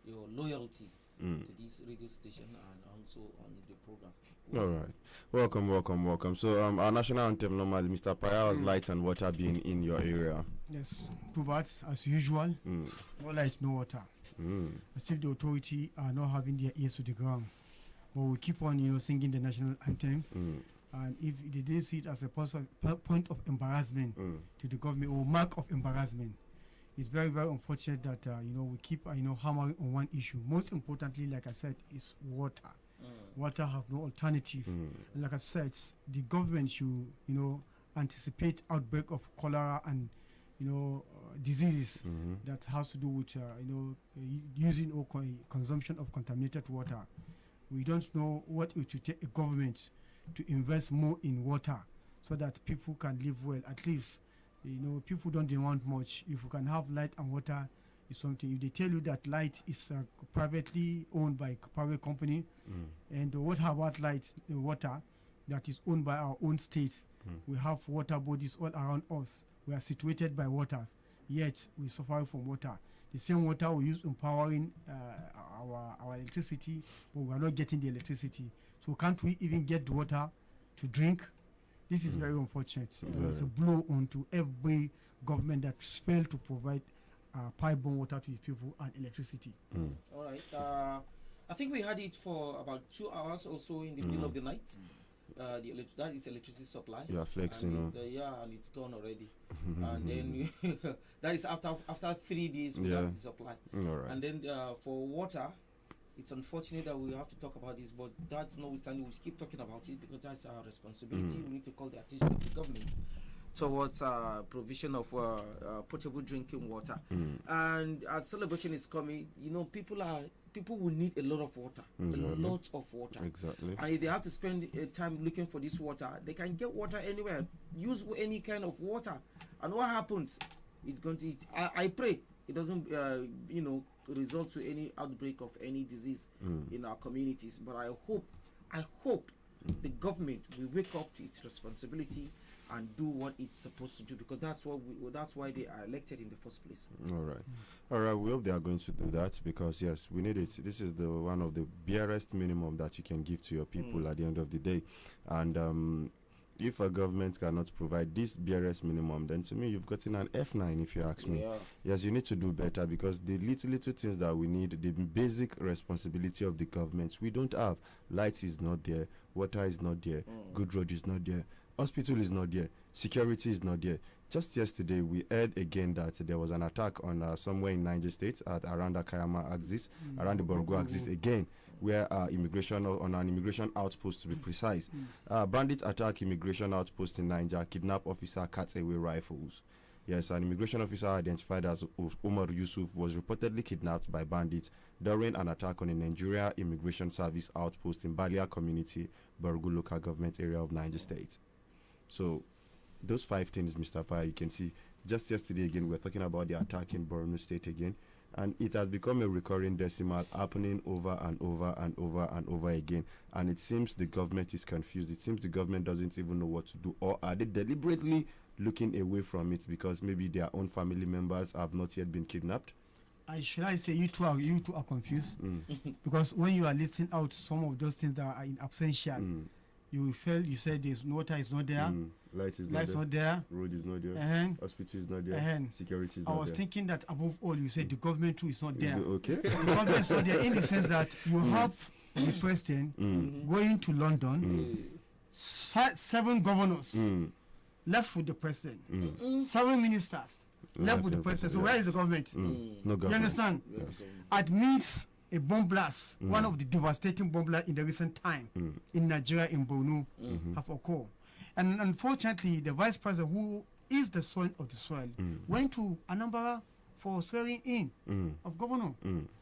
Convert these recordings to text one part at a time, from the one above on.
your loyalty to this radio station and also on the program. All right. Welcome. So, our national anthem normally, Mr. Paya, was light and water being in your area. Yes, too bad, as usual. No light, no water. As if the authority are not having their ears to the ground. But we keep on, singing the national anthem. And if they didn't see it as a point of embarrassment to the government or mark of embarrassment, it's very, very unfortunate that we keep hammering on one issue. Most importantly, like I said, is water. Water have no alternative. Like I said, the government should anticipate outbreak of cholera and diseases that has to do with using or consumption of contaminated water. We don't know what it will take a government to invest more in water so that people can live well. At least people don't demand much. If you can have light and water, is something. If they tell you that light is privately owned by a private company, and what about light, water that is owned by our own states? We have water bodies all around us. We are situated by waters, yet we suffer from water. The same water we use in powering our electricity, but we are not getting the electricity. So can't we even get water to drink? This is very unfortunate. It's a blow onto every government that failed to provide pipe-borne water to the people and electricity. All right. I think we had it for about 2 hours or so in the middle of the night. That is electricity supply. You are flexing, and and it's gone already. And then that is after 3 days without the supply. All right. And then for water, it's unfortunate that we have to talk about this, but that's notwithstanding, we keep talking about it because that's our responsibility. We need to call the attention of the government towards provision of potable drinking water. And as celebration is coming, people will need a lot of water, a lot of water. Exactly. And if they have to spend time looking for this water, they can get water anywhere. Use any kind of water, and what happens? It's going to. I pray it doesn't, result to any outbreak of any disease in our communities. But I hope the government will wake up to its responsibility and do what it's supposed to do, because that's why they are elected in the first place. All right. We hope they are going to do that, because yes, we need it. This is the one of the barest minimum that you can give to your people at the end of the day. And if a government cannot provide this barest minimum, then to me you've gotten an F9, if you ask me. Yes, you need to do better, because the little things that we need, the basic responsibility of the government, we don't have. Lights is not there, water is not there, good road is not there, hospital is not there, security is not there. Just yesterday, we heard again that there was an attack on somewhere in Niger State around the Kayama axis, around the Borgo axis again, where on an immigration outpost, to be precise. Bandits attack immigration outpost in Niger, kidnap officer, cuts away rifles. Yes, an immigration officer identified as Umar Yusuf was reportedly kidnapped by bandits during an attack on a Nigeria Immigration Service outpost in Balia community, Borgo local government area of Niger State. So, those 5 things, Mr. Paya, you can see. Just yesterday again, we're talking about the attack in Borno State again, and it has become a recurring decimal, happening over and over and over and over again. And it seems the government is confused. It seems the government doesn't even know what to do, or are they deliberately looking away from it because maybe their own family members have not yet been kidnapped? Should I say you two are confused? Because when you are listing out some of those things that are in absentia, you said there's water is not there, lights not there, road is not there, hospital is not there, security is not there. I was thinking that above all, you said the government too is not there. Okay. The government is not there in the sense that you have the president going to London, 7 governors left with the president, 7 ministers left with the president. So where is the government? No government. You understand? Yes. Admits a bomb blast, one of the devastating bomb blasts in the recent time in Nigeria, in Borno, have occurred. And unfortunately, the vice president, who is the soil of the soil, went to Anambra for swearing in of governor.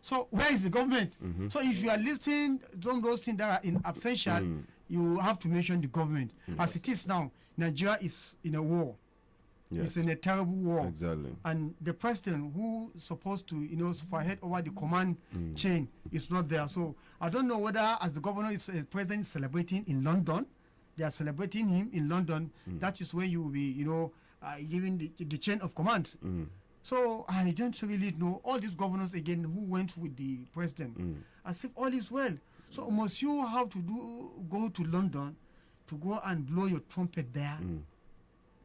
So where is the government? So if you are listing some of those things that are in absentia, you have to mention the government. As it is now, Nigeria is in a war. Yes. It's in a terrible war. Exactly. And the president who is supposed to, spearhead over the command chain is not there. So I don't know whether, as the governor is president is celebrating in London, they are celebrating him in London. That is where you will be, giving the chain of command. So I don't really know all these governors again who went with the president as if all is well. So must you have to go to London to go and blow your trumpet there?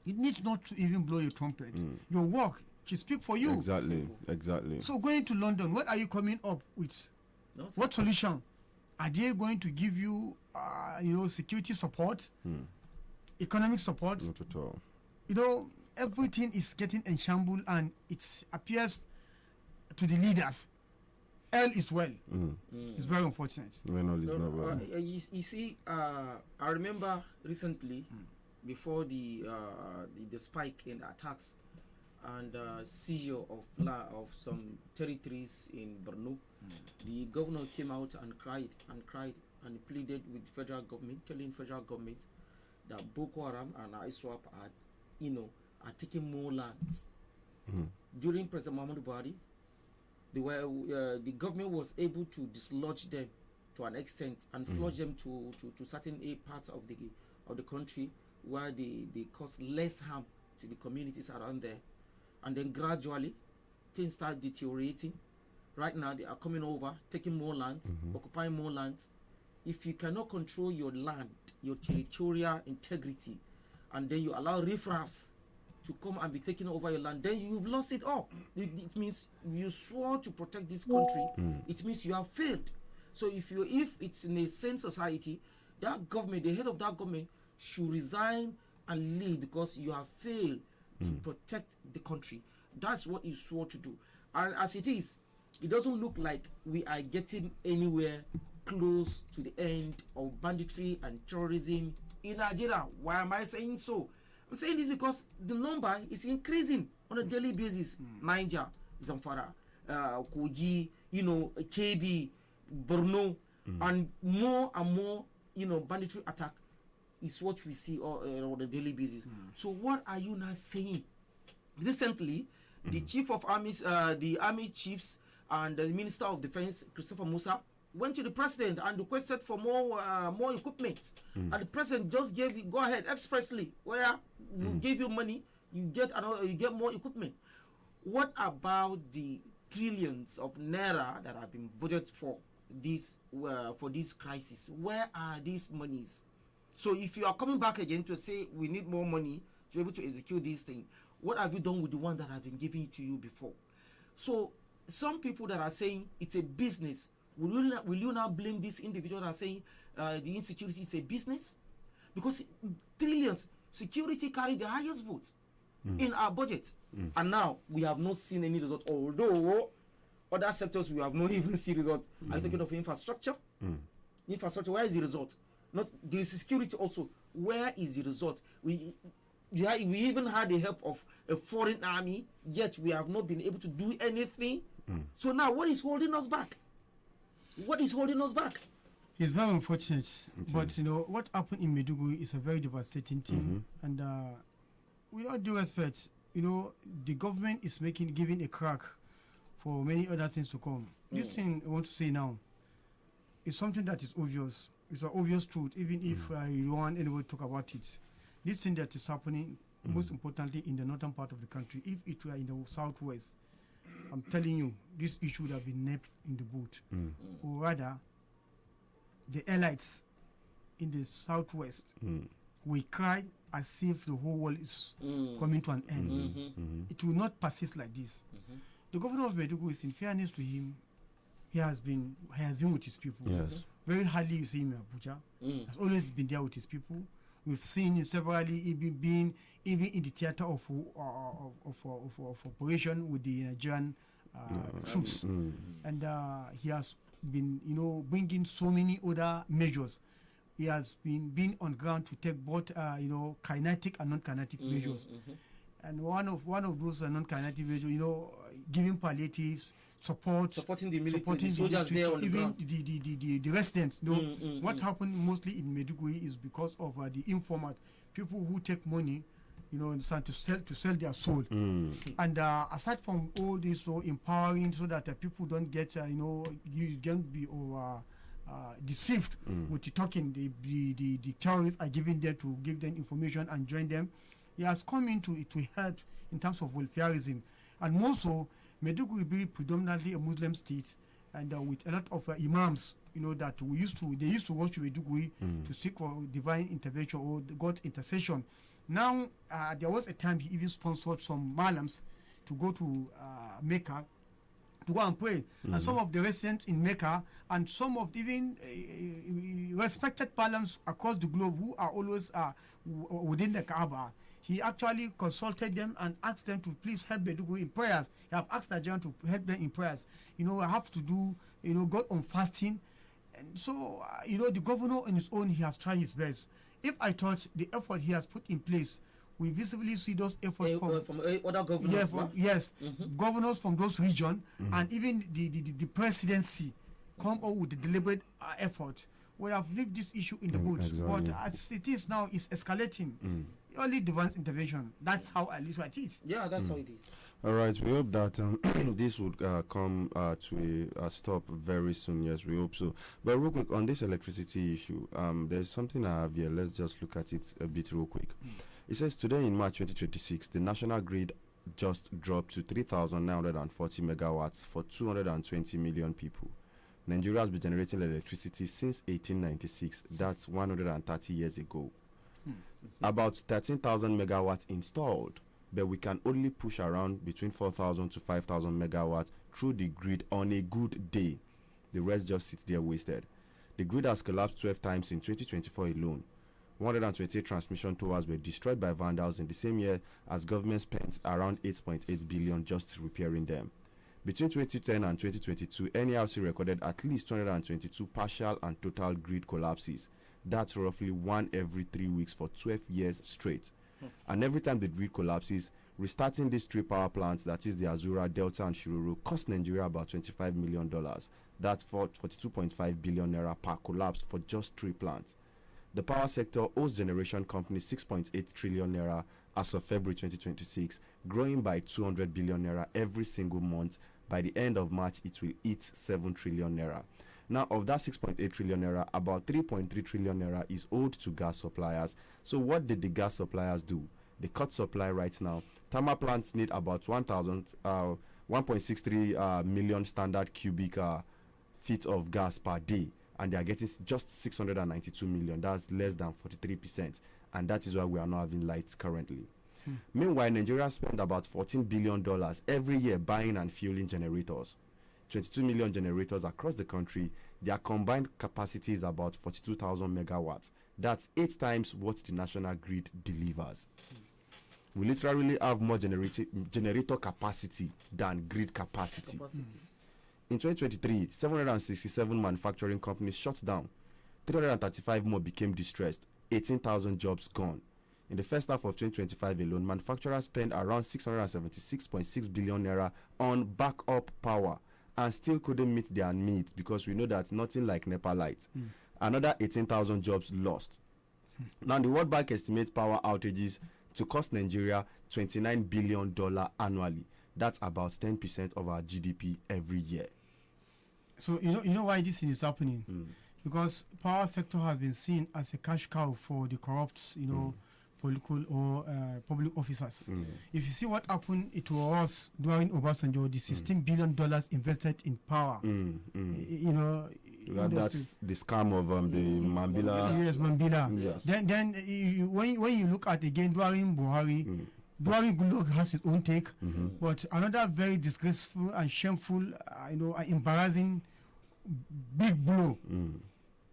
You need not to even blow your trumpet. Your work should speak for you. Exactly. So going to London, what are you coming up with? Nothing. What solution? Are they going to give you, security support, economic support? Not at all. Everything is getting in shambles, and it appears to the leaders, all is well. It's very unfortunate. When all is not well. You see, I remember recently, before the spike in the attacks and seizure of some territories in Borno, the governor came out and cried and pleaded with federal government, telling federal government that Boko Haram and ISWAP are taking more lands. During President Muhammadu Buhari, the government was able to dislodge them to an extent and flush them to certain parts of the country where they cause less harm to the communities around there. And then gradually things start deteriorating. Right now they are coming over, taking more lands, occupying more lands. If you cannot control your land, your territorial integrity, and then you allow riffraffs to come and be taking over your land, then you've lost it all. It means you swore to protect this country. It means you have failed. So if it's in a sane society, that government, the head of that government, should resign and leave because you have failed to protect the country. That's what you swore to do. And as it is, it doesn't look like we are getting anywhere close to the end of banditry and terrorism in Nigeria. Why am I saying so? I'm saying this because the number is increasing on a daily basis. Niger, Zamfara, Kogi, KB, Borno, and more, banditry attack is what we see on a daily basis. So what are you now saying? Recently, the chief of armies, the army chiefs, and the Minister of Defense, Christopher Musa, went to the president and requested for more equipment. And the president just gave the go-ahead expressly, where we give you money, you get more equipment. What about the trillions of naira that have been budgeted for this crisis? Where are these monies? So if you are coming back again to say we need more money to be able to execute this thing, what have you done with the one that I've been giving to you before? So some people that are saying it's a business, will you now blame this individual that are saying the insecurity is a business? Because trillions, security carry the highest vote in our budget. And now we have not seen any result, although other sectors we have not even seen results. Are you talking of infrastructure? Infrastructure, where is the result? Not the security also, where is the result? We even had the help of a foreign army, yet we have not been able to do anything. So now what is holding us back? What is holding us back? It's very unfortunate, but what happened in Maiduguri is a very devastating thing. And with all due respect, the government is giving a crack for many other things to come. This thing I want to say now is something that is obvious. It's an obvious truth, even if you don't want anyone to talk about it. This thing that is happening, most importantly in the northern part of the country, if it were in the southwest, I'm telling you, this issue would have been nipped in the boot. Or rather, the elites in the southwest will cry as if the whole world is coming to an end. It will not persist like this. The governor of Maiduguri, in fairness to him, he has been with his people. Yes. Very hardly you see him in Abuja. Has always been there with his people. We've seen him severally even in the theater of operation with the Nigerian troops. And he has been, bringing so many other measures. He has been on ground to take both, kinetic and non-kinetic measures. And one of those non-kinetic measures, giving palliatives, supporting the military, the soldiers there on the ground. Even the residents. What happened mostly in Maiduguri is because of the informant, people who take money, to sell their soul. And aside from all this, so empowering so that people don't get, you don't be deceived with the talking. The terrorists are giving them to give them information and join them. He has come into it to help in terms of welfareism. And more so, Maiduguri being predominantly a Muslim state, and with a lot of imams, that they used to worship Maiduguri to seek for divine intervention or God's intercession. Now, there was a time he even sponsored some Malams to go to Mecca to go and pray. And some of the residents in Mecca and some of even respected Malams across the globe who are always within the Kaaba, he actually consulted them and asked them to please help Maiduguri in prayers. He have asked Nigerians to help them in prayers. I have to do, go on fasting. And so, the governor on his own, he has tried his best. If I thought the effort he has put in place, we visibly see those efforts from other governors. Yes, governors from those regions, and even the presidency come up with the deliberate effort. We have left this issue in the boots, exactly. but as it is now, it's escalating. Only divine intervention. That's how I look at it. Yeah, that's how it is. All right, we hope that this would come to a stop very soon. Yes, we hope so. But real quick, on this electricity issue, there's something I have here. Let's just look at it a bit real quick. It says today in March 2026, the national grid just dropped to 3,940 megawatts for 220 million people. Nigeria has been generating electricity since 1896. That's 130 years ago. About 13,000 megawatts installed, but we can only push around between 4,000 to 5,000 megawatts through the grid on a good day. The rest just sits there wasted. The grid has collapsed 12 times in 2024 alone. 128 transmission towers were destroyed by vandals in the same year as government spent around 8.8 billion just repairing them. Between 2010 and 2022, NERC recorded at least 222 partial and total grid collapses. That's roughly one every 3 weeks for 12 years straight. And every time the grid collapses, restarting these 3 power plants, that is the Azura, Delta, and Shiruru, cost Nigeria about $25 million. That's for 42.5 billion naira per collapse for just 3 plants. The power sector owes generation companies 6.8 trillion naira as of February 2026, growing by 200 billion naira every single month. By the end of March, it will hit 7 trillion naira. Now, of that 6.8 trillion naira, about 3.3 trillion naira is owed to gas suppliers. So what did the gas suppliers do? They cut supply right now. Thermal plants need about 1.63 million standard cubic feet of gas per day, and they are getting just 692 million. That's less than 43%, and that is why we are not having lights currently. Meanwhile, Nigeria spends about $14 billion every year buying and fueling generators. 22 million generators across the country. Their combined capacity is about 42,000 megawatts. That's 8 times what the national grid delivers. We literally have more generator capacity than grid capacity. In 2023, 767 manufacturing companies shut down. 335 more became distressed. 18,000 jobs gone. In the first half of 2025 alone, manufacturers spent around 676.6 billion naira on backup power and still couldn't meet their needs because we know that nothing like NEPA lights. Another 18,000 jobs lost. Now, the World Bank estimates power outages to cost Nigeria $29 billion annually. That's about 10% of our GDP every year. So you know why this is happening? Because power sector has been seen as a cash cow for the corrupt, political or public officers. If you see what happened to us during Obasanjo, the $16 billion invested in power, that's the scam of the Mambila. Yes, Mambila. Yes. Then when you look at again during Buhari, During Goodluck has his own take, but another very disgraceful and shameful, embarrassing big blow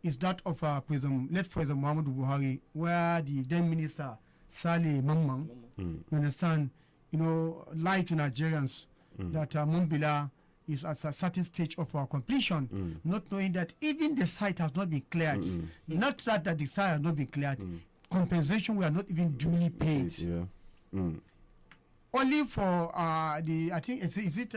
is that of late President Muhammadu Buhari, where the then minister Saleh Mamman, you understand, lied to Nigerians that Mambila is at a certain stage of completion, not knowing that even the site has not been cleared. Not that the site has not been cleared, compensation were not even duly paid. Only for I think is it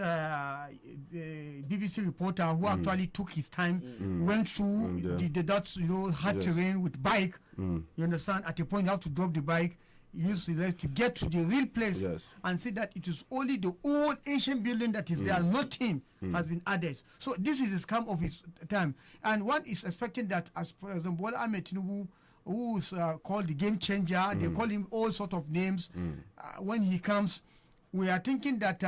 BBC reporter who actually took his time, went through the hard terrain with bike. You understand? At a point you have to drop the bike, use the rest to get to the real place and see that it is only the old ancient building that is there. Nothing has been added. So this is a scam of its time, and one is expecting that as President Bola Ahmed Tinubu, who is called the game changer, they call him all sort of names. When he comes, we are thinking that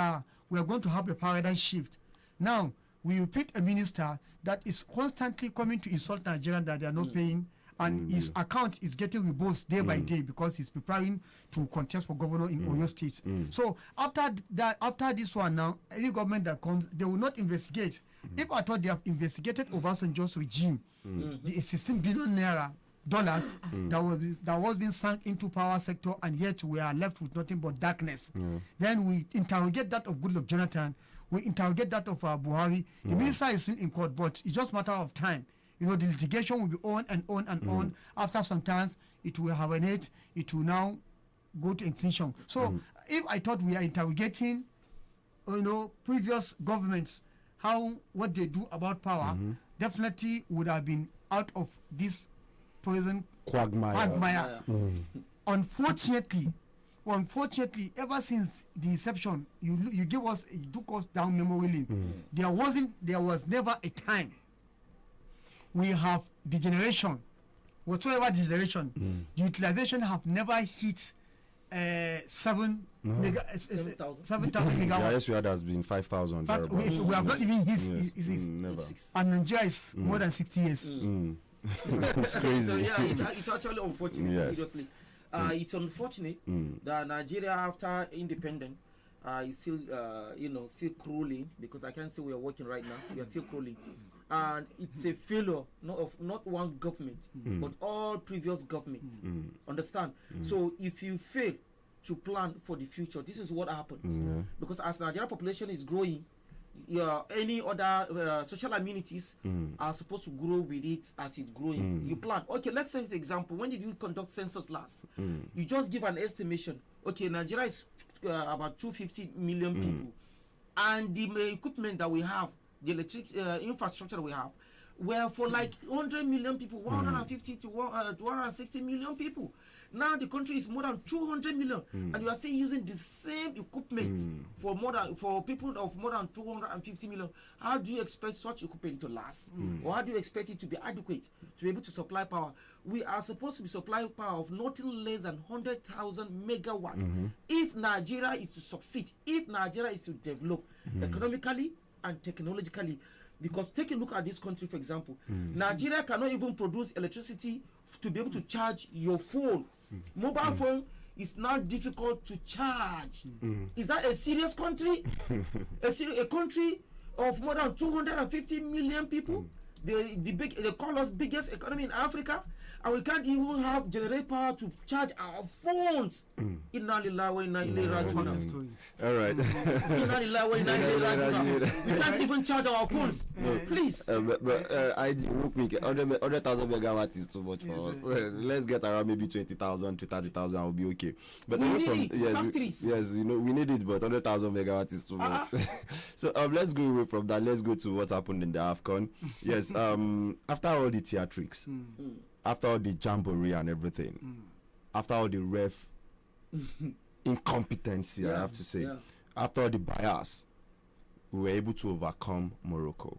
we are going to have a paradigm shift. Now, we will pick a minister that is constantly coming to insult Nigeria that they are not paying, and his account is getting rebuilt day by day because he's preparing to contest for governor in Oyo State. So after this one now, any government that comes, they will not investigate. If I thought they have investigated Obasanjo's regime, the 16 billion naira dollars that was being sunk into power sector, and yet we are left with nothing but darkness. Then we interrogate that of Goodluck Jonathan, we interrogate that of Buhari. The minister is still in court, but it's just a matter of time. You know, the litigation will be on and on and on. After some time, it will hibernate. It will now go to extinction. So, if I thought we are interrogating, you know, previous governments, what they do about power, definitely would have been out of this present quagmire. Unfortunately, ever since the inception, you took us down memory lane. There was never a time we have degeneration, whatsoever degeneration. The utilization have never hit 7,000 megawatts. The highest we had has been 5,000. We have not even hit never. And Nigeria is more than 60 years. It's crazy. So yeah, it's actually unfortunate. Seriously, it's unfortunate that Nigeria, after independence, is still still crawling, because I can't say we are working right now. We are still crawling, and it's a failure not one government but all previous governments. Understand? So if you fail to plan for the future, this is what happens. Because as Nigeria population is growing, any other social amenities are supposed to grow with it as it's growing. You plan. Okay, let's say for example, when did you conduct census last? You just give an estimation. Okay, Nigeria is about 250 million people, and the equipment that we have, the electric infrastructure we have, were for like 100 million people, 150 to 260 million people. Now the country is more than 200 million, and you are still using the same equipment for people of more than 250 million. How do you expect such equipment to last? Or how do you expect it to be adequate to be able to supply power? We are supposed to be supplying power of nothing less than 100,000 megawatts. If Nigeria is to succeed, if Nigeria is to develop economically and technologically. Because take a look at this country, for example. Nigeria cannot even produce electricity to be able to charge your phone. Mobile phone is now difficult to charge. Is that a serious country? A country of more than 250 million people? They call us biggest economy in Africa, and we can't even generate power to charge our phones. Inna lillahi wa inna ilaihi raji'un. All right. Inna lillahi wa inna ilaihi raji'un. We can't even charge our phones. Please. But real quick, 100,000 megawatts is too much for us. Let's get around maybe 20,000 to 30,000. Will be okay. But we need it. Factories. Yes, we need it, but 100,000 megawatts is too much. So let's go away from that. Let's go to what happened in the AFCON. Yes. After all the theatrics, after all the jamboree and everything, after all the ref incompetency, I have to say, after all the bias, we were able to overcome Morocco.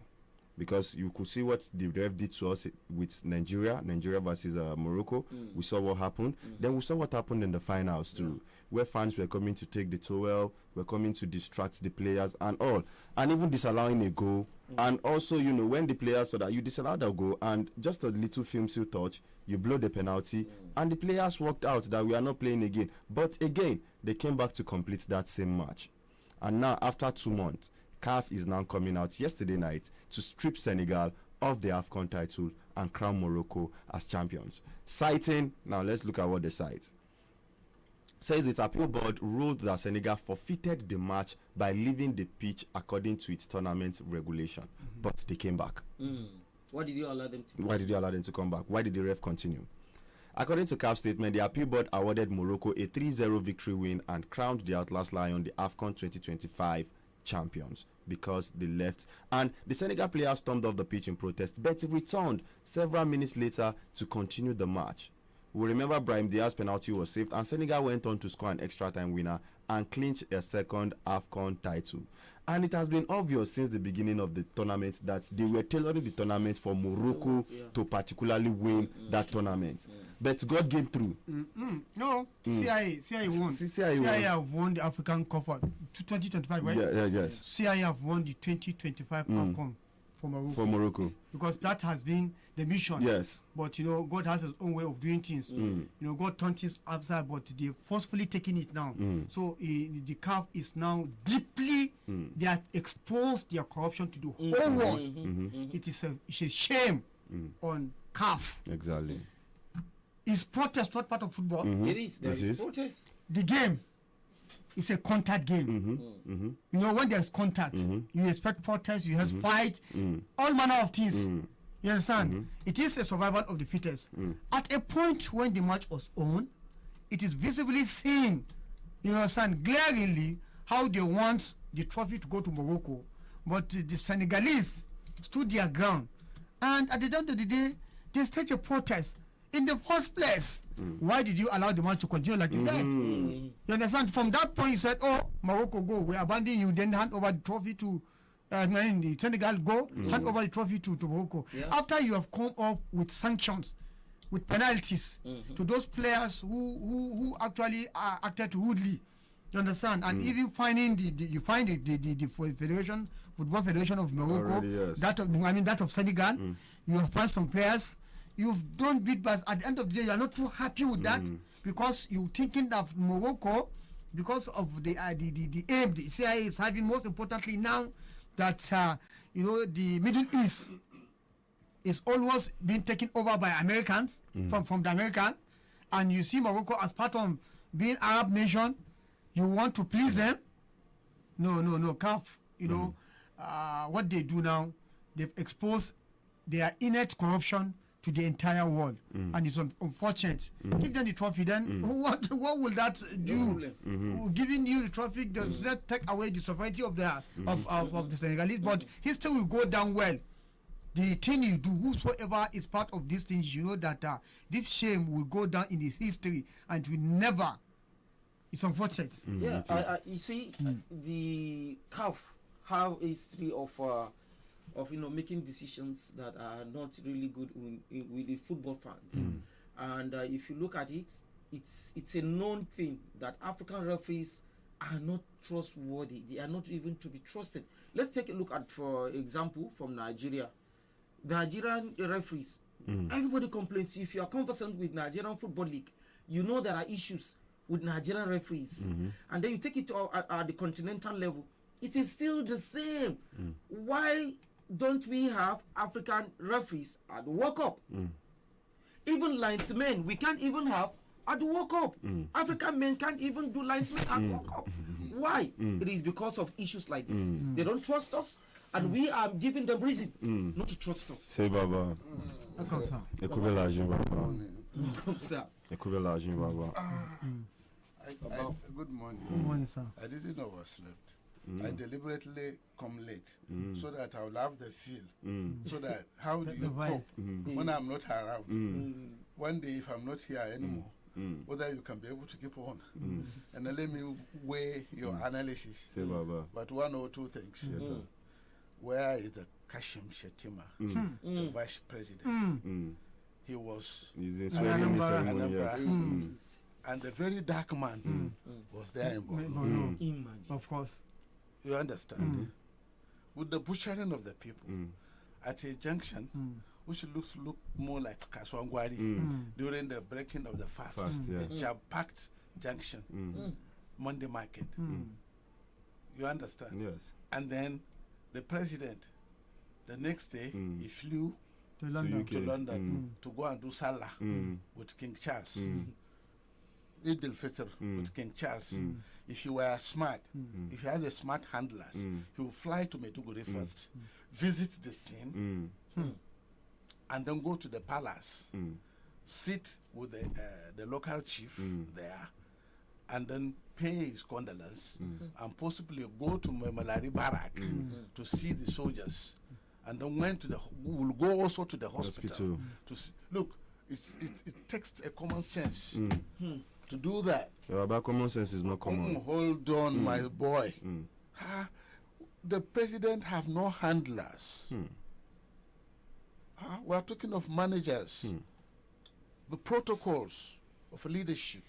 Because you could see what the ref did to us with Nigeria versus Morocco. We saw what happened. Then we saw what happened in the finals too, where fans were coming to take the towel, were coming to distract the players and all, and even disallowing a goal. And also, when the players saw that you disallowed a goal and just a little film still touch, you blow the penalty, and the players walked out that we are not playing again. But again, they came back to complete that same match. And now, after 2 months, CAF is now coming out yesterday night to strip Senegal of the AFCON title and crown Morocco as champions. Citing, now let's look at what they cite. Says its appeal board ruled that Senegal forfeited the match by leaving the pitch according to its tournament regulation. But they came back. Why did you allow them to? Why did you allow them to come back? Why did the ref continue? According to CAF statement, the appeal board awarded Morocco a 3-0 victory win and crowned the Atlas Lion the AFCON 2025 champions because they left, and the Senegal players stormed off the pitch in protest, but returned several minutes later to continue the match. We remember Brahim Diaz's penalty was saved, and Senegal went on to score an extra time winner and clinch a second AFCON title. And it has been obvious since the beginning of the tournament that they were tailoring the tournament for Morocco to particularly win that tournament. but God came through. No, CIA won. CIA won. have won the African Cup for 2025, right? Yes. CIA have won the 2025 AFCON for Morocco. Because that has been the mission. Yes. But God has his own way of doing things. God turned things upside, but they forcefully taking it now. So the CAF is now deeply, they have exposed their corruption to the whole world. It's a shame on CAF. Exactly. Is protest not part of football? It is. There is protest. The game is a contact game. When there's contact, you expect protest, you have fight, all manner of things. You understand? It is a survival of the fittest. At a point when the match was on, it is visibly seen, glaringly how they want the trophy to go to Morocco. But the Senegalese stood their ground. And at the end of the day, they staged a protest. In the first place, why did you allow the match to continue like that? You understand? From that point, you said, "Oh, Morocco, go. We abandon you." Then hand over the trophy to the Senegal. Go hand over the trophy to Morocco. Yeah. After you have come up with sanctions, with penalties to those players who actually acted rudely. You understand? And even finding the Federation Football Federation of Morocco, already, yes. that of Senegal. You have found some players. You've done bit, but at the end of the day, you are not too happy with that because you're thinking that Morocco, because of the aim the CIA is having, most importantly now that the Middle East is almost being taken over by Americans from the American, and you see Morocco as part of being Arab nation. You want to please them? No, CAF. What they do now, they've exposed their innate corruption to the entire world, and it's unfortunate. Give them the trophy, then what will that do? Giving you the trophy does not take away the sovereignty of the Senegalese, but history will go down well. The thing you do, whosoever is part of these things, that this shame will go down in the history and will never. It's unfortunate. You see, the CAF have a history of making decisions that are not really good with the football fans. And if you look at it, it's a known thing that African referees are not trustworthy. They are not even to be trusted. Let's take a look at, for example, from Nigeria. The Nigerian referees, everybody complains. If you are conversant with Nigerian Football League, you know there are issues with Nigerian referees. And then you take it to at the continental level, it is still the same. Why don't we have African referees at the World Cup? Even linesmen, we can't even have at the World Cup. African men can't even do linesmen at World Cup. Why? It is because of issues like this. They don't trust us, and we are giving them reason not to trust us. Say Baba. Good morning. Good morning, sir. I didn't overslept. I deliberately come late so that I will have the feel. So that how do you cope when I'm not around? One day, if I'm not here anymore, whether you can be able to keep on. And then let me weigh your analysis. But one or two things. Yes, sir. Where is the Kashim Shettima, the vice president? He was and the very dark man was there in Borno. Of course. You understand? With the butchering of the people at a junction which looks more like Kaswangwari during the breaking of the fast, a jam-packed junction, Monday market. You understand? Yes. And then the president, the next day, he flew To London. to go and do Salah with King Charles. Eid al-Fitr with King Charles. If you were smart, if he has a smart handlers, he will fly to Maiduguri first, visit the scene, and then go to the palace, sit with the local chief there, and then pay his condolence, and possibly go to Memalari Barrack to see the soldiers, and then will go also to the hospital. To see. Look, it takes a common sense to do that. But common sense is not common. Hold on, my boy. The president have no handlers. We are talking of managers. the protocols of leadership.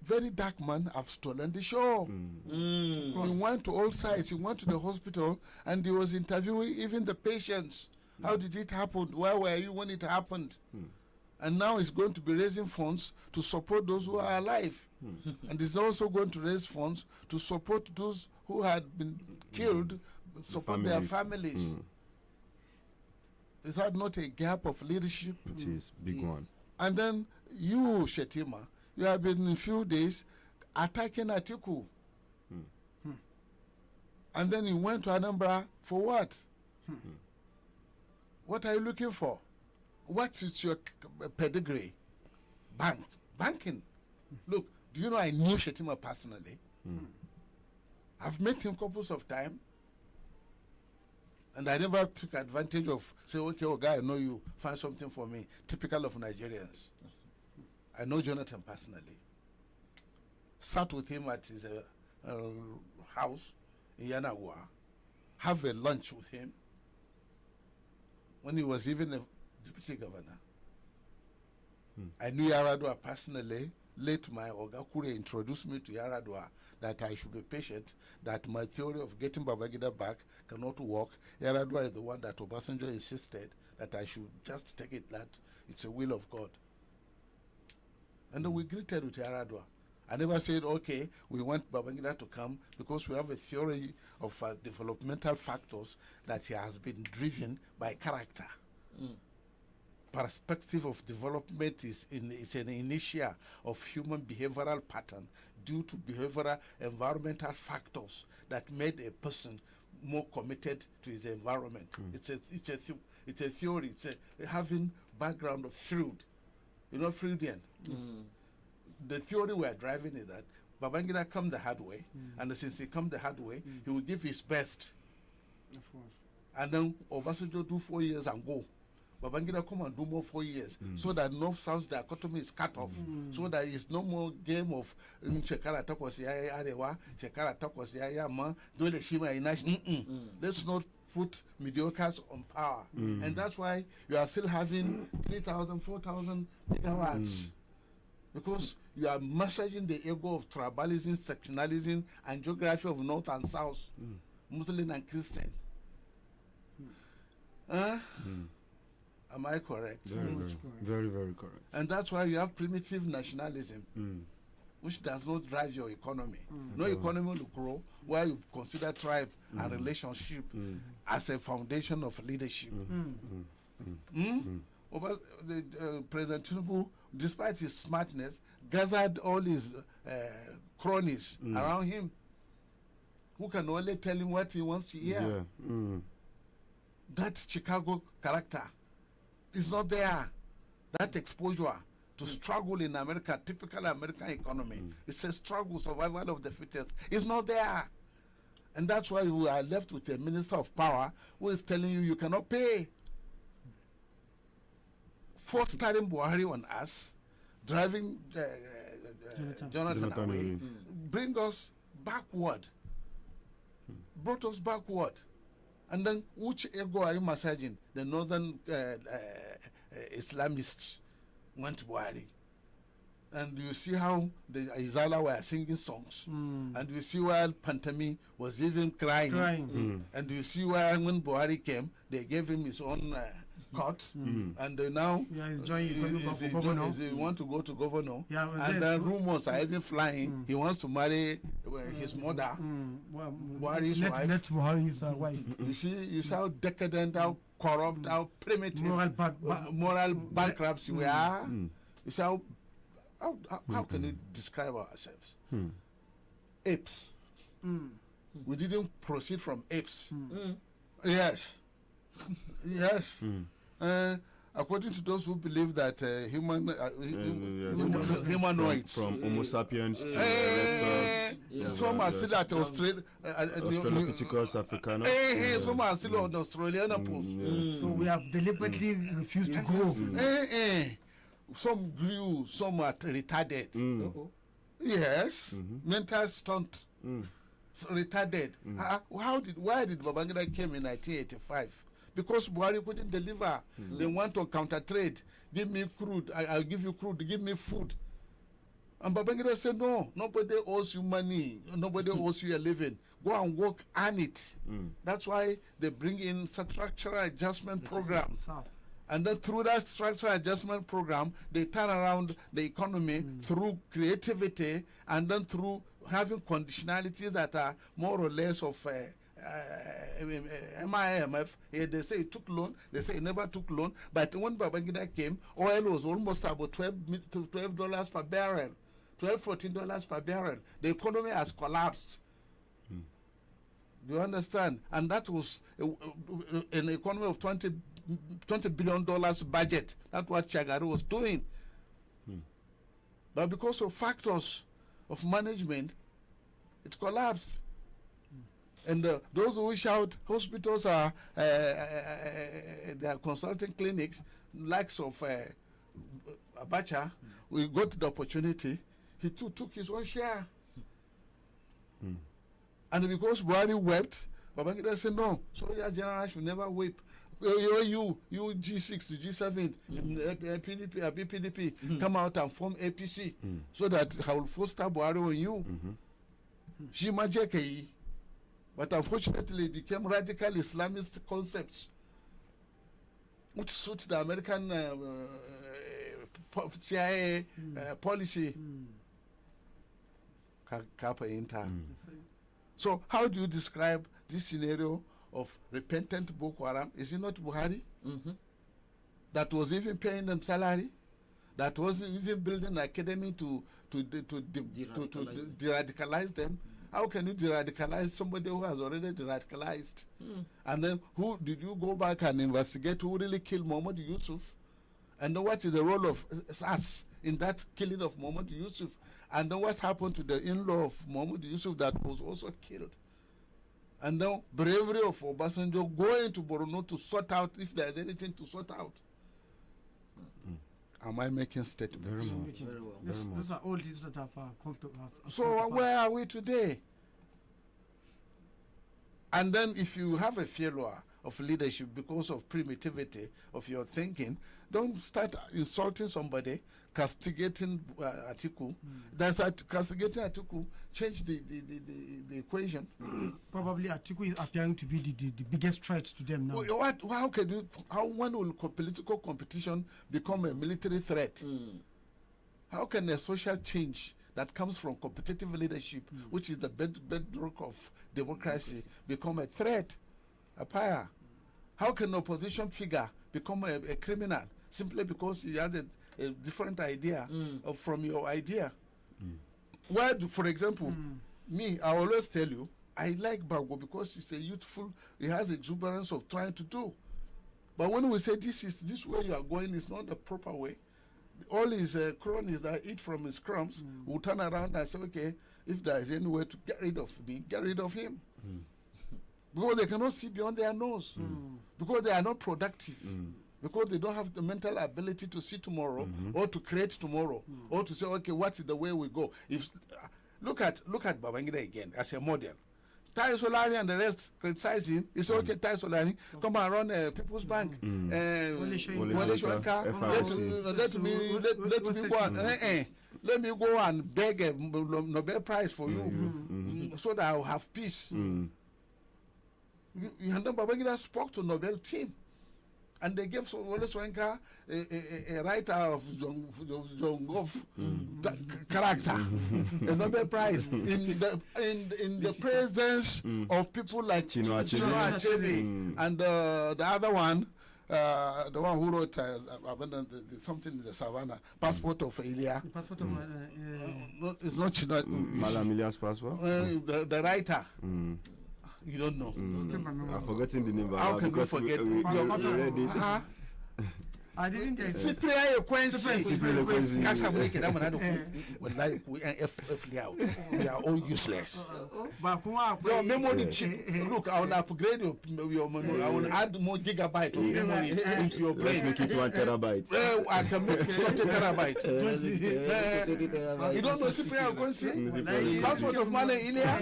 Very dark man have stolen the show. He went to all sides. He went to the hospital and he was interviewing even the patients. How did it happen? Where were you when it happened? And now he's going to be raising funds to support those who are alive. And he's also going to raise funds to support those who had been killed, support their families. Is that not a gap of leadership? It is big one. And then you, Shetima, you have been in a few days attacking Atiku. And then you went to Anambra for what? What are you looking for? What is your pedigree? Banking. Look, do you know I knew Shetima personally? I've met him couples of times. And I never took advantage of, say, okay, oh, guy, I know you, find something for me. Typical of Nigerians. I know Jonathan personally. Sat with him at his house in Yanagwa. Have a lunch with him. When he was even a deputy governor. I knew Yaradua personally. Late my Oga Kure introduced me to Yaradua that I should be patient, that my theory of getting Babangida back cannot work. Yaradua is the one that Obasanjo insisted that I should just take it, that it's a will of God. And then we greeted with Yaradua. I never said, okay, we want Babangida to come because we have a theory of developmental factors that he has been driven by character. Perspective of development is an inertia of human behavioral pattern due to behavioral environmental factors that made a person more committed to his environment. It's a theory. It's having background of Freud. You know Freudian. The theory we are driving is that Babangida come the hard way, and since he come the hard way, he will give his best. Of course. And then Obasanjo do 4 years and go. Babangida come and do more 4 years, so that North-South dichotomy is cut off, so that it's no more game of Shekara Tokos Yaya Arewa, Shekara Tokos Yaya Ma, Dole Shima Inash. Let's not put mediocres on power. And that's why you are still having 3,000, 4,000 megawatts. Because you are massaging the ego of tribalism, sectionalism, and geography of North and South, Muslim and Christian. Am I correct? Very, very correct. And that's why you have primitive nationalism, which does not drive your economy. No economy will grow where you consider tribe and relationship as a foundation of leadership. President Tinubu, despite his smartness, gathered all his cronies around him who can only tell him what he wants to hear. That Chicago character is not there. That exposure to struggle in America, typical American economy, it's a struggle, survival of the fittest. It's not there. And that's why we are left with a minister of power who is telling you you cannot pay. First starting Buhari on us, driving Jonathan away, bring us backward. Brought us backward. And then which ego are you massaging? The northern Islamists went to Buhari. And you see how the Izala were singing songs. And you see while Pantami was even crying. And you see why when Buhari came, they gave him his own court. And now he want to go to governor. And then rumors are even flying. He wants to marry his mother, Buhari's wife. Let Buhari's wife. You see how decadent, how corrupt, how primitive, moral bankruptcy we are. You see how can you describe ourselves? Apes. We didn't proceed from apes. Yes. Yes. According to those who believe that humanoids from Homo sapiens to erectus, some are still at Australopithecus africanus. Some are still on Australian. So we have deliberately refused to grow. Some grew, some are retarded. Yes, mental stunt, retarded. Why did Babangida came in 1985 because Buhari couldn't deliver. They want to counter trade. Give me crude, I'll give you crude. Give me food. And Babangida said, no, nobody owes you money. Nobody owes you a living. Go and work, earn it. That's why they bring in structural adjustment programs. And then through that structural adjustment program, they turn around the economy through creativity and then through having conditionalities that are more or less of MIMF. They say it took loan, they say it never took loan. But when Babangida came, oil was almost about $12 per barrel, $14 per barrel. The economy has collapsed. Do you understand? And that was an economy of $20 billion budget. That's what Shagari was doing. But because of factors of management, it collapsed. And those who shout hospitals are their consulting clinics, likes of Abacha, we got the opportunity. He too took his own share. And because Buhari wept, Babangida said, no, Soldier General should never weep. You G6, G7, PDP, BPDP, come out and form APC so that I will foster Buhari on you. Shimajeke. But unfortunately, it became radical Islamist concepts which suit the American CIA policy. So how do you describe this scenario of repentant Boko Haram? Is it not Buhari that was even paying them salary, that wasn't even building an academy to de-radicalize them? How can you de-radicalize somebody who has already de-radicalized? And then who did you go back and investigate who really killed Muhammad Yusuf? And then what is the role of SAS in that killing of Muhammad Yusuf? And then what happened to the in-law of Muhammad Yusuf that was also killed? And then bravery of Obasanjo going to Borno to sort out if there is anything to sort out. Am I making statements? Very much. Very well. Those are all these that have come to have. So where are we today? And then if you have a failure of leadership because of primitivity of your thinking, don't start insulting somebody, castigating Atiku. That's castigating Atiku change the equation. Probably Atiku is appearing to be the biggest threat to them now. When will political competition become a military threat? How can a social change that comes from competitive leadership, which is the bedrock of democracy, become a threat, a pyre? How can an opposition figure become a criminal simply because he has a different idea from your idea? Why, for example, me, I always tell you, I like Bagbo because he's a youthful, he has exuberance of trying to do. But when we say this way you are going is not the proper way, all his cronies that eat from his crumbs will turn around and say, okay, if there is any way to get rid of me, get rid of him. Because they cannot see beyond their nose. Because they are not productive. Because they don't have the mental ability to see tomorrow or to create tomorrow or to say, okay, what is the way we go? If look at Babangida again as a model. Tai Solari and the rest criticize him. It's okay, Tai Solari, come and run People's Bank. Wole Soyinka, let me go and beg a Nobel Prize for you so that I will have peace. And then Babangida spoke to Nobel team. And they gave Wole Soyinka a writer of John Goff character, a Nobel Prize in the presence of people like Chinua Achebe and the other one, the one who wrote something in the Savannah, Passport of Ilya. Passport of it's not Chinua. Malam Ilya's passport. The writer. You don't know. I've forgotten the name. How can you forget? I didn't get Si it. prayer Ekwensi. Cyprian Ekwensi. Kasa mulike na mana wallahi we F out. We are all useless. But Your memory chip. Look, I will upgrade your memory. I will add more gigabyte of memory into your brain. Make it 1 terabyte. Well, I can make it 20 terabyte. You don't know Cyprian Ekwensi? Passport of money in here.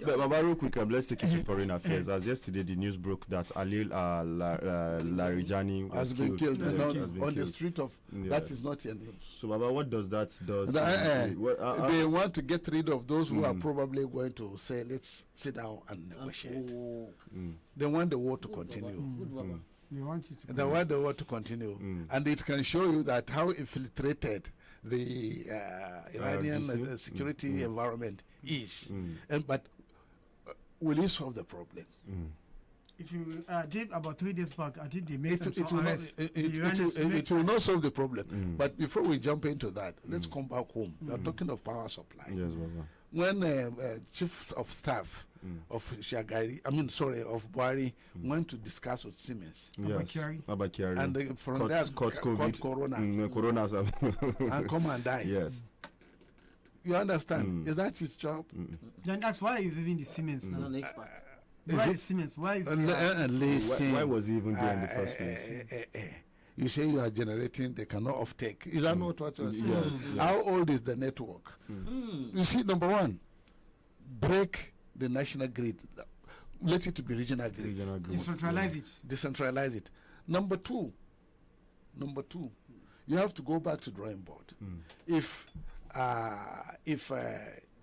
But real quick, let's take it to foreign affairs. As yesterday, the news broke that Alil Larijani Has been killed Yes, has been on the killed. street of. Yes. That is not your news. So, Baba, what does that do? They want to get rid of those who are probably going to say, let's sit down and negotiate. They want the war to continue. Good Baba. They want it to They want the war to continue. And it can show you that how infiltrated the Iranian security environment is. But will it solve the problem? If you did about 3 days back, I think they made It some will not- arrests. it- The it- Iranians it- made it will not solve the problem. But before we jump into that, let's come back home. We are talking of power supply. Yes, Baba. When chief of staff of Shagari, of Buhari, went to discuss with Siemens, Yes. Kyari. Kyari. and from Caught- there caught caught COVID. corona Corona's. and come and die. Yes. You understand? Is that his job? Then ask why is even the Siemens He's now? not an expert. Why is Siemens? Why is Listen. Why was he even there in the first place? You say you are generating, they cannot offtake. Is that not what you are saying? Yes, How old is the network? You see, number one, break the national grid. Let it be regional grid. Regional grid. decentralize it? Decentralize it. Number two, you have to go back to drawing board. If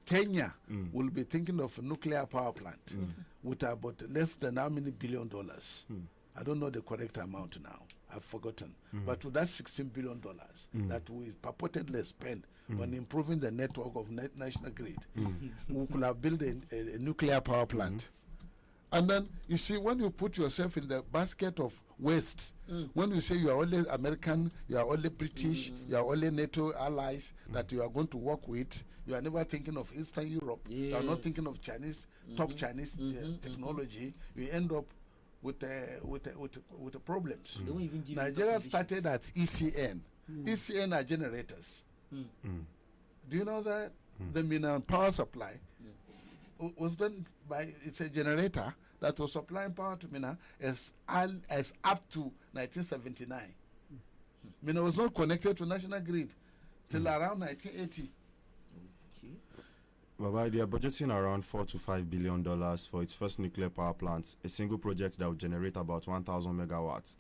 Kenya will be thinking of a nuclear power plant with about less than how many $1 billion? I don't know the correct amount now. I've forgotten. But with that $16 billion that we purportedly spend on improving the network of national grid, we could have built a nuclear power plant. And then, you see, when you put yourself in the basket of waste, when you say you are only American, you are only British, you are only NATO allies that you are going to work with, you are never thinking of Eastern Europe, you are not thinking of Chinese, top Chinese technology, you end up with the problems. They won't even give you Nigeria top started at ECN. ECN are generators. Do you know that? The Mina power supply was done by, it's a generator that was supplying power to Mina as up to 1979. Mina was not connected to national grid till around 1980. Okay. Baba, they are budgeting around $4 to $5 billion for its first nuclear power plant, a single project that will generate about 1,000 megawatts.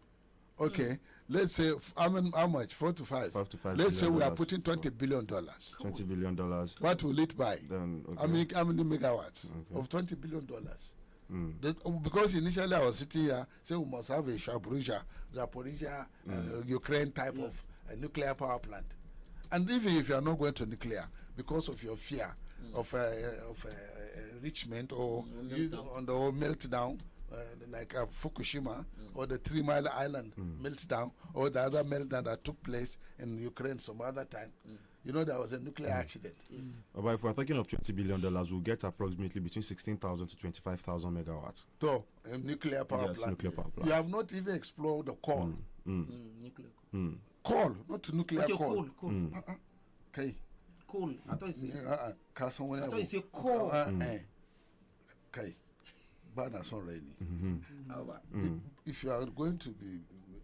Okay, let's say how much? 4 to 5. 5 to 5 Let's say we are billion putting $20 billion. $20 billion. What will it buy? Then, okay. How many megawatts of $20 billion? Because initially I was sitting here saying we must have a Zaporizhia, Ukraine type of nuclear power plant. And even if you are not going to nuclear because of your fear of enrichment or on the whole meltdown, like Fukushima or the 3 Mile Island meltdown or the other meltdown that took place in Ukraine some other time. You know, there was a nuclear accident. But if we're thinking of $20 billion, we'll get approximately between 16,000 to 25,000 megawatts. So, a nuclear power plant. Nuclear power plant. You have not even explored the coal. Nuclear. Coal, not nuclear Okay, coal. coal. Okay. Coal. I thought you said. I thought you I said coal. Okay. Bana son rainy. How about? If you are going to be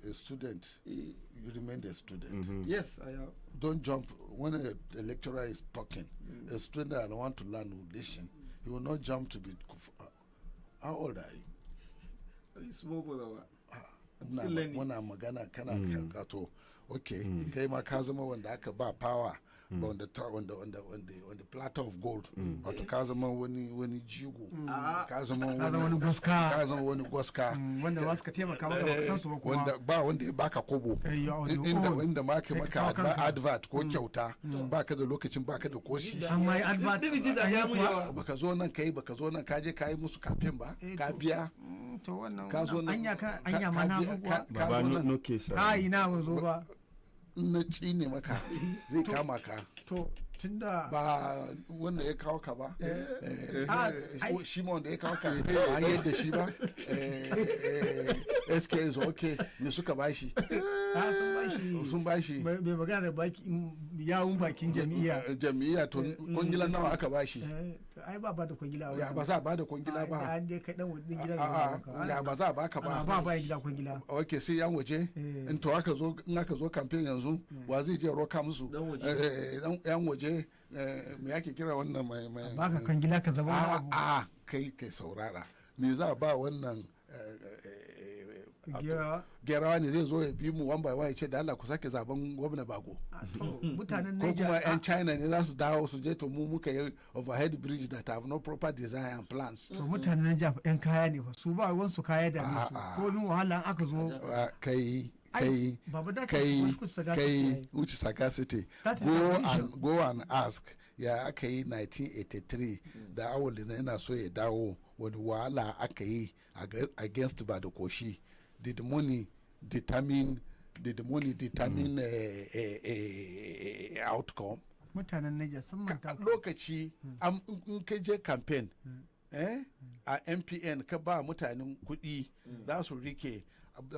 a student, you remain a student. Yes, I have. Don't jump when a lecturer is talking. A student that want to learn will listen. He will not jump to be. How old are you? Very small brother. I'm still learning. When I'm magana kana to okay. Kai ma ka zama wanda aka ba power on the platter of gold. Wato ka zama wani jigo. Ka zama wani goska. Ka zama wani goska. Wanda ba suka taimaka maka ba san su ba kuma. Wanda ba wanda ya baka kobo. Inda ma ke maka advert ko kyauta. Baka da lokacin baka da koshi. Amma advert. Baka zo nan kai baka zo nan ka je ka yi musu kafin ba. Ka biya. To wannan Ka zo nan. anya ma na Baba, no case. Ai na zo ba. na ne maka zai kama ka to tunda ba wanda ya kawo ka ba shi ma wanda ya kawo ka ba yadda shi ba SK is okay ne suka bashi sun bashi bai magana da yawun bakin jami'a to kwangila nawa aka bashi ai ba da kwangila ya ba za a ba da kwangila ba an dai kai dan wajen gida ya ba za a baka ba ba gida kwangila okay sai yan waje in to aka zo campaign yanzu wa zai je roka musu yan waje me yake kira wannan mai baka kwangila ka zama a kai saurara me za a ba wannan gerawa ne zai zo ya bi mu one by one ya ce da Allah ku sake zaben gwamna Bago mutanen ko kuma yan China ne za su dawo su je to mu muka yi overhead bridge that have no proper design and plans to mutanen Niger yan kaya ne fa su ba wansu kaya da su ko min wahala aka zo kai which sagacity go and ask ya aka yi 1983 da awali na yana so ya dawo wani wahala aka yi against Badokoshi. Did the money determine outcome? Mutanen Niger sun manta lokaci in ka je campaign a MPN ka ba mutanen kuɗi za su rike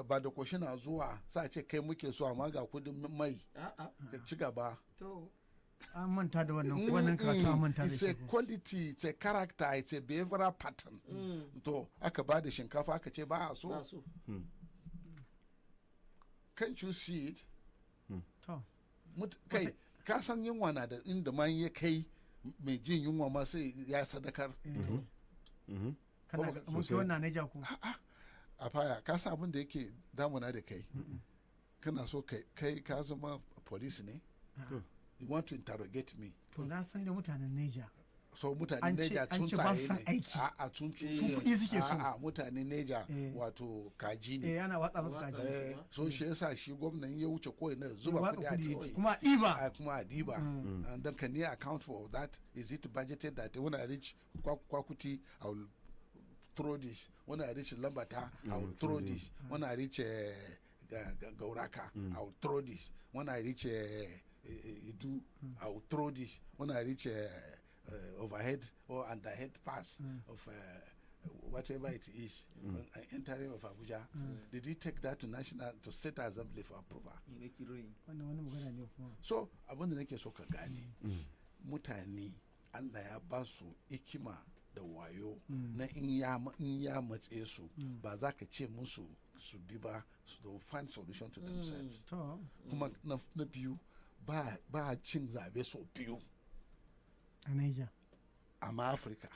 ba da koshi na zuwa sa ce kai muke so amma ga kudin mai ka ci gaba an manta da wannan karatu an manta da it's a quality, it's a character, it's a behavioral pattern to aka ba da shinkafa aka ce ba a so can't you see it kai ka san yunwa na da inda man ya kai mai jin yunwa ma sai ya sadakar kana ga wannan ne jako a faya ka san abin da yake damuna da kai kana so kai ka zama police ne you want to interrogate me to na san da mutanen Niger so mutanen Niger sun tsaye ne a sun kuɗi suke so a mutanen Niger wato kaji ne ana watsa musu kaji so shi yasa shi gwamnan ya wuce ko na zuba kuɗi a titi kuma a diba and then can you account for that? Is it budgeted that when I reach Kwakuti I will throw this, when I reach Lambata I will throw this, when I reach Gauraka I will throw this, when I reach Idu I will throw this, when I reach overhead or underhead pass of whatever it is entering of Abuja. Did he take that to State Assembly for approval? Make it rain. So abin da nake so ka gane mutane Allah ya ba su ikima da wayo na in ya matse su ba za ka ce musu su bi ba, so they will find solution to themselves. Kuma na biyu ba cin zabe so biyu a Niger amma Africa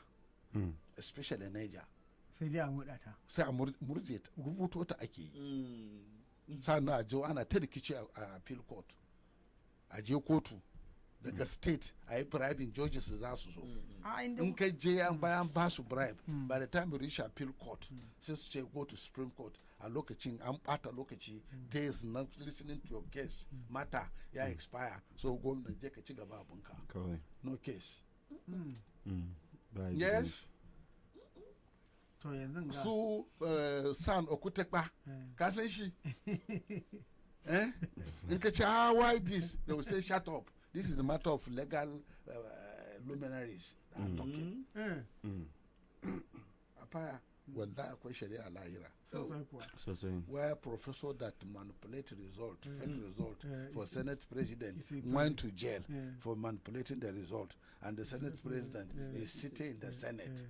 especially Niger sai dai a murdata sai a murje rubuto ta ake yi sannan a jo ana ta rikici a appeal court a je kotu daga state a yi bribing judges da za su so in kai je bayan ba su bribe by the time you reach appeal court sai su ce go to supreme court a lokacin an bata lokaci days na listening to your case mata ya expire so gwamnati je ka ci gaba abunka no case yes to yanzu ga su San Okutekpa ka san shi in ka ce why this, they will say shut up, this is a matter of legal luminaries that are talking. Apaya wanda akwai shari'a lahira where professor that manipulate result, fake result for Senate president went to jail for manipulating the result, and the Senate president is sitting in the Senate.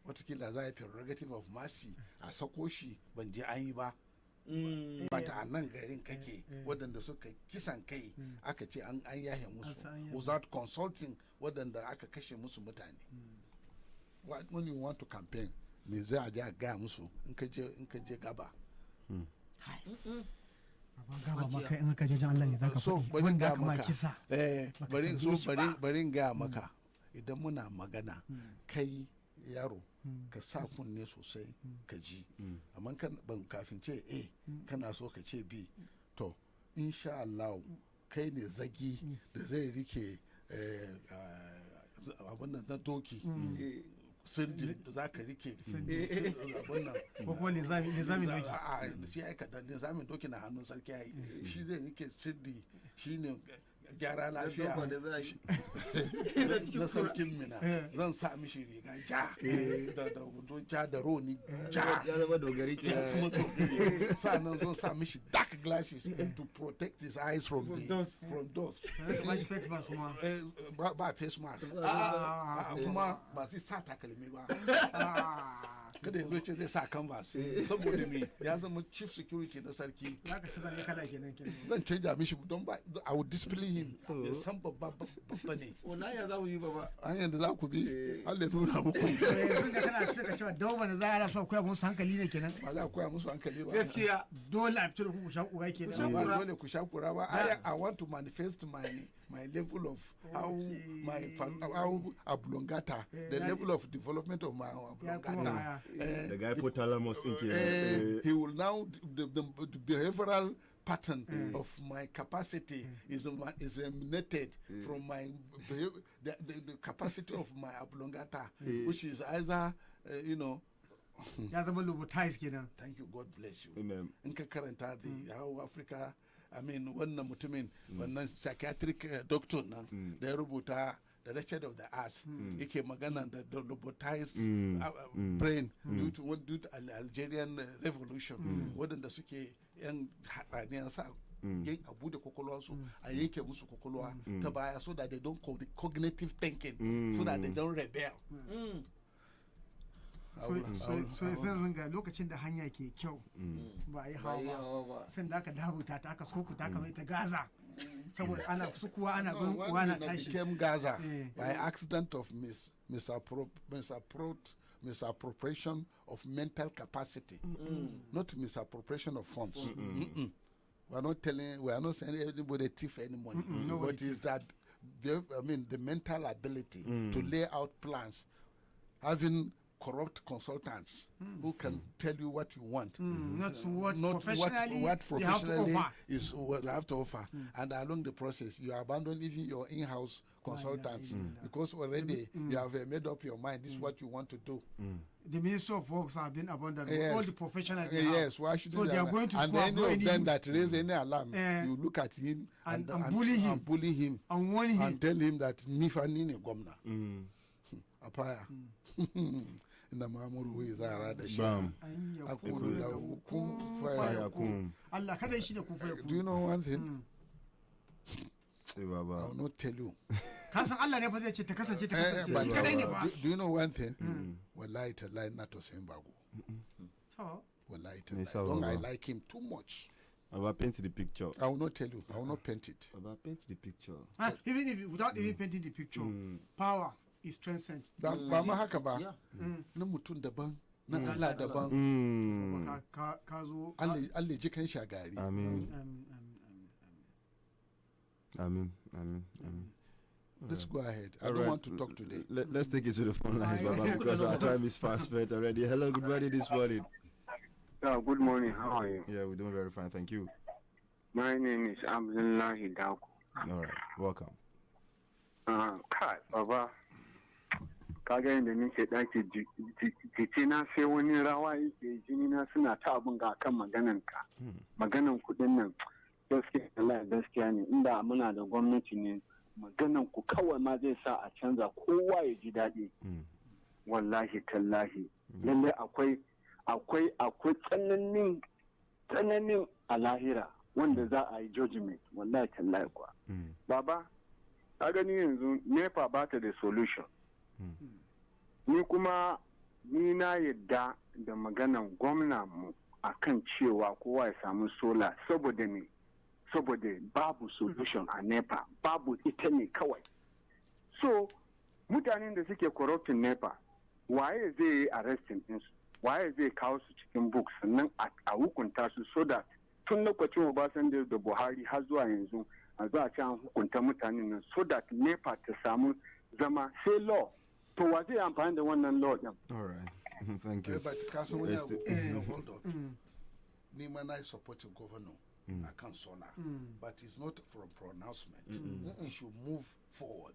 Watakila za a yi prerogative of mercy a sako shi ban je an yi ba. Bata a nan garin kake waɗanda suka kisan kai aka ce an yahe musu without consulting waɗanda aka kashe musu mutane. When you want to campaign, me zai a gaya musu in ka je gaba. Gaba ma kai in ka je jan Allah ne zaka faɗi wanda aka ma kisa. Bari gaya maka idan muna magana kai yaro ka sa kunne sosai ka ji amma ban kafin ce kana so ka ce bi to insha Allah kai ne zagi da zai rike abin nan na doki sirdi da za ka rike abin nan ko kuma lizamin doki. a shi ya kada lizamin doki na hannun sarki ya yi shi zai rike sirdi shi ne gyara lafiya na sarkin mina zan sa mishi riga ja da wundo ja da roni ja ya zama dogari ke sannan zan sa mishi dark glasses to protect his eyes from dust ba face mask kuma ba zai sa takalmi ba kada yanzu ce zai sa canvas saboda me ya zama chief security na sarki zan canja mishi don ba I would display him ya san babba ne wannan ya za mu yi baba hanyar da za ku bi Allah nuna muku yanzu da kana shirka cewa dawo da za a rafa koya musu hankali ne kenan ba za a koya musu hankali ba gaskiya dole a fito da ku sha kura kenan ba dole ku sha kura ba I want to manifest my level of how Ablongata the level of development of my Ablongata the guy hypothalamus he will now the behavioral pattern of my capacity is emanated from my the capacity of my Ablongata which is either ya zama lobotized kenan. Thank you, God bless you. Amen. In ka karanta the how Africa wannan mutumin wannan psychiatric doctor nan da ya rubuta the wretched of the ass yake magana da robotized brain due to Algerian revolution wadanda suke yan haɗaniyan sa yin abu da kwakwalwarsu a yanke musu kwakwalwa ta baya so that they don't cognitive thinking so that they don't rebel. so zan ga lokacin da hanya ke kyau ba a yi hawa ba san da aka dabuta ta aka sokuta kamar ta gaza saboda ana sukuwa ana ganin kuwa na tashi became Gaza by accident of misappropriation of mental capacity not misappropriation of funds. We are not saying anybody thief any money but is that the mental ability to lay out plans, having corrupt consultants who can tell you what you want, not what professionally is what you have to offer, and along the process you abandon even your in-house consultants because already you have made up your mind this is what you want to do. The Ministry of Works have been abandoned. All the professionals yes, why should they are going to school and any of them that raise any alarm you look at him and bully him and warn him and tell him that nifanini gomna apaya inda mamuru wai zara da shi akulu da hukum fayakun Allah kada shi da kun fayakun. Do you know one thing? I will not tell you. Kasan Allah ne fa zai ce ta kasance ta kasance shi kadai ne ba. Do you know one thing? Wallahi tallahi na to sayin bago. Wallahi tallahi don't I like him too much. I will paint the picture. I will not tell you. I will not paint it. I will paint the picture. Even if without even painting the picture, power is transcend. Ba ma haka ba. Na mutum daban, na Allah daban. Ka zo Allah ji kan shagari. Amen. Amen. Let's go ahead. I don't want to talk today. Let's take it to the phone lines, Baba, because our time is fast spent already. Hello, good morning this morning. Good morning. How are you? Yeah, we're doing very fine. Thank you. My name is Abdullahi Dauko. All right. Welcome. Kai, Baba. Kaga yadda nake ɗaki jiki na sai wani rawa yake jini na suna ta abin ga kan maganan ka. Maganan kuɗin nan gaskiya ne inda muna da gwamnati ne maganan ku kawai ma zai sa a canza kowa ya ji daɗi. Wallahi tallahi. Lallai akwai tsananin a lahira wanda za a yi judgment wallahi tallahi kuwa. Baba, ka gani yanzu NEPA ba ta da solution. Ni kuma na yadda da maganan gwamna mu akan cewa kowa ya samu sola saboda babu solution a NEPA, babu ita ne kawai. So mutanen da suke corrupting NEPA waye zai yi arresting ɗinsu, waye zai kawo su cikin books sannan a hukunta su so that tun lokacin Obasanjo da Buhari har zuwa yanzu a zuwa ci an hukunta mutanen nan so that NEPA ta samu zama sai law. To wa zai amfani da wannan law din? All right. Thank you. But Kaso, hold on. Ni ma na support governor. akan solar, but it's not from pronouncement. It should move forward.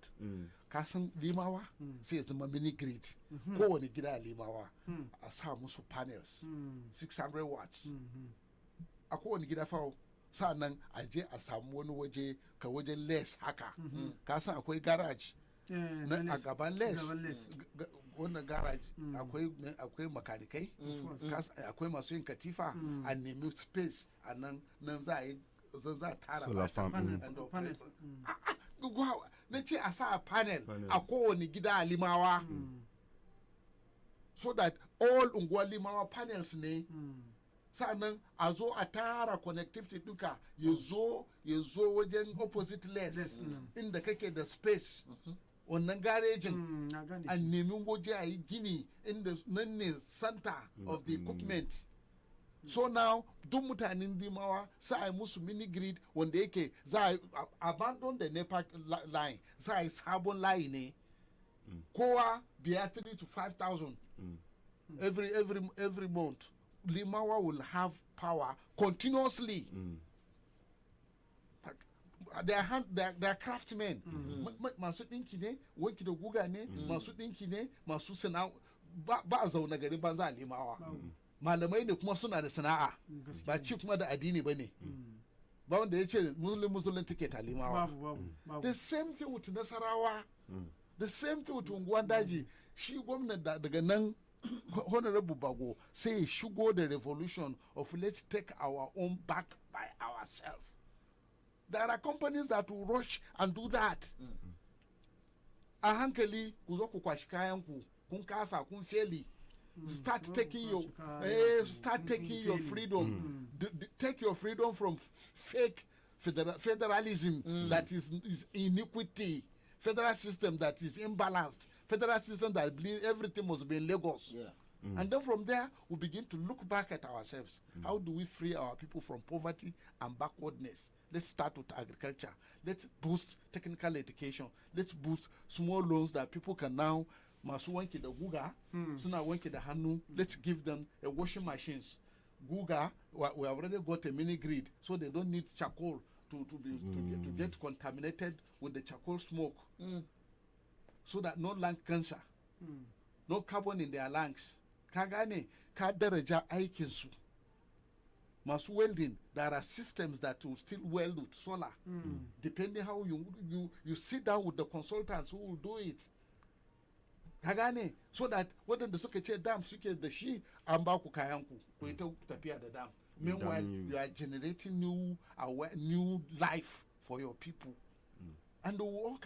Kasan limawa sai ya zama mini grid. Kowane gida limawa a sa musu panels 600 watts. A kowane gida fa sa'annan a je a samu wani waje ka wajen less haka. Kasan akwai garage a gaban less. Wannan garage akwai makanikai, akwai masu yin katifa, a nemi space a nan za a tara solar farm. Na ce a sa panel a kowane gida a limawa, so that all unguwar limawa panels ne. Sa'annan a zo a tara connectivity duka ya zo wajen opposite less inda kake da space. Wannan garejin a nemi waje a yi gini inda nan ne center of the equipment. So now duk mutanen limawa sa a yi musu mini grid wanda yake za a abandon the NEPA line, za a yi sabon layi ne. Kowa biya 3,000 to 5,000 every month. Limawa will have power continuously. They are craftsmen. Masu ɗinki ne, wanki da guga ne, masu ɗinki ne, masu sana'a. Ba a zaune gari banza a limawa. Malamai ne kuma suna da sana'a. Ba ci kuma da addini ba ne. Ba wanda ya ce musulun ticket a limawa. The same thing with Nasarawa. The same thing with unguwan daji. Shi gwamnan daga nan Honorable Bago sai shigo the revolution of let's take our own back by ourselves. There are companies that will rush and do that. A hankali ku zo ku kwashi kayan ku, kun kasa, kun feli. Start taking your freedom. Take your freedom from fake federalism that is iniquity. Federal system that is imbalanced. Federal system that believes everything must be in Lagos. And then from there, we begin to look back at ourselves. How do we free our people from poverty and backwardness? Let's start with agriculture. Let's boost technical education. Let's boost small loans that people can now masu wanki da guga, suna wanki da hannu. Let's give them a washing machines. Guga, we already got a mini grid, so they don't need charcoal to get contaminated with the charcoal smoke. So that no lung cancer, no carbon in their lungs. Ka gane, ka daraja aikinsu. Masu welding, there are systems that will still weld with solar. Depending how you sit down with the consultants who will do it. Ka gane, so that waɗanda suka ce dam suke da shi an ba ku kayanku, ku yi ta tafiya da dam. Meanwhile, you are generating new life for your people. And we work